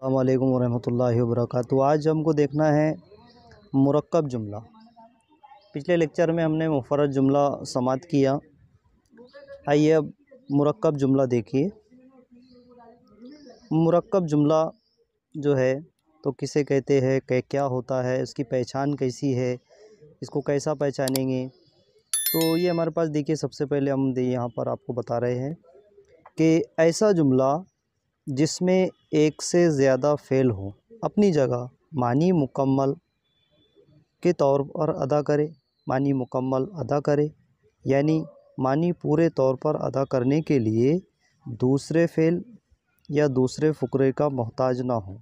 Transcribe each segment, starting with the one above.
अस्सलाम वालेकुम वरहमतुल्लाहि वबरकातुहू। आज हमको देखना है मुरक्कब जुमला। पिछले लेक्चर में हमने मुफर्रद जुमला समाअत किया। आइए अब मुरक्कब जुमला देखिए। मुरक्कब जुमला जो है तो किसे कहते हैं, क्या होता है, इसकी पहचान कैसी है, इसको कैसा पहचानेंगे। तो ये हमारे पास देखिए, सबसे पहले हम यहाँ पर आपको बता रहे हैं कि ऐसा जुमला जिसमें एक से ज़्यादा फ़ेल हो अपनी जगह मानी मुकम्मल के तौर पर अदा करे। मानी मुकम्मल अदा करे यानी मानी पूरे तौर पर अदा करने के लिए दूसरे फ़ेल या दूसरे फ़ुकरे का मोहताज ना हो,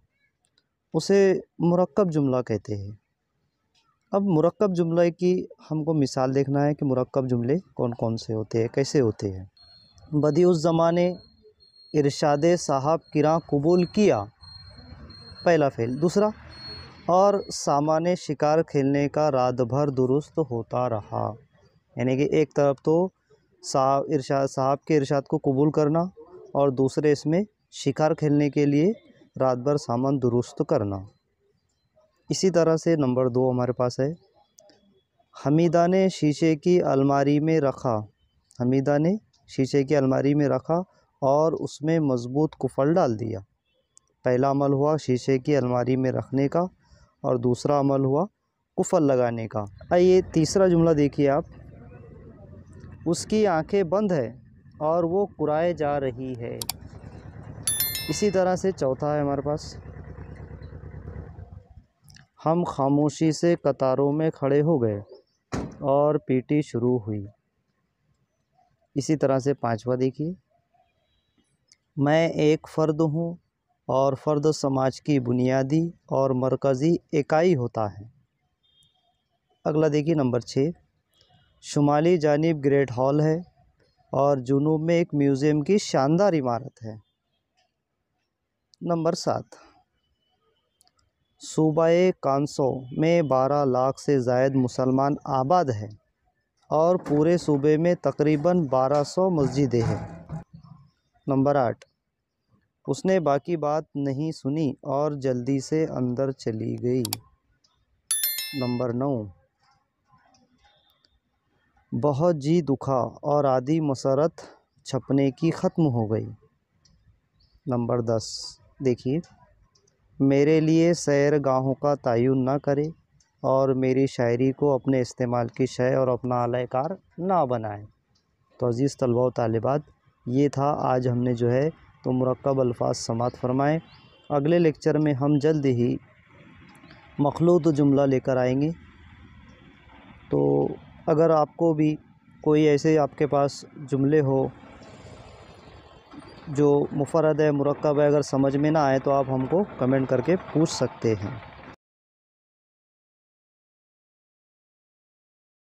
उसे मुरक्कब जुमला कहते हैं। अब मुरक्कब जुमले की हमको मिसाल देखना है कि मुरक्कब जुमले कौन कौन से होते हैं, कैसे होते हैं। बदी उस ज़माने इरशादे साहब किरा कबूल किया, पहला फ़ेल। दूसरा, और सामाने शिकार खेलने का रात भर दुरुस्त होता रहा, यानी कि एक तरफ तो साहब के इरशाद को कबूल करना और दूसरे इसमें शिकार खेलने के लिए रात भर सामान दुरुस्त करना। इसी तरह से नंबर 2 हमारे पास है, हमीदा ने शीशे की अलमारी में रखा। हमीदा ने शीशे की अलमारी में रखा और उसमें मज़बूत कुफल डाल दिया। पहला अमल हुआ शीशे की अलमारी में रखने का और दूसरा अमल हुआ कुफल लगाने का। आइए तीसरा जुमला देखिए आप, उसकी आंखें बंद है और वो कुराए जा रही है। इसी तरह से चौथा है हमारे पास, हम खामोशी से कतारों में खड़े हो गए और पीटी शुरू हुई। इसी तरह से पांचवा देखिए, मैं एक फ़र्द हूँ और फ़र्द समाज की बुनियादी और मरकज़ी इकाई होता है। अगला देखिए नंबर 6, शुमाली जानिब ग्रेट हॉल है और जुनूब में एक म्यूज़ियम की शानदार इमारत है। नंबर 7, सूबाए कांसो में 12 लाख से ज़ायद मुसलमान आबाद हैं और पूरे सूबे में तकरीबन 1200 मस्जिदें हैं। नंबर 8, उसने बाकी बात नहीं सुनी और जल्दी से अंदर चली गई। नंबर 9, बहुत जी दुखा और आधी मसरत छपने की ख़त्म हो गई। नंबर 10 देखिए, मेरे लिए सैरगाहों का तयन ना करे और मेरी शायरी को अपने इस्तेमाल की शय और अपना अलयकार ना बनाए। तो अज़ीज़ तलबा व तालिबात, ये था आज हमने जो है तो मुरक्कब अल्फाज समाअत फ़रमाएँ। अगले लेक्चर में हम जल्द ही मखलूत जुमला लेकर आएंगे। तो अगर आपको भी कोई ऐसे आपके पास जुमले हो जो मुफर्रद है, मुरक्कब है, अगर समझ में ना आए तो आप हमको कमेंट करके पूछ सकते हैं।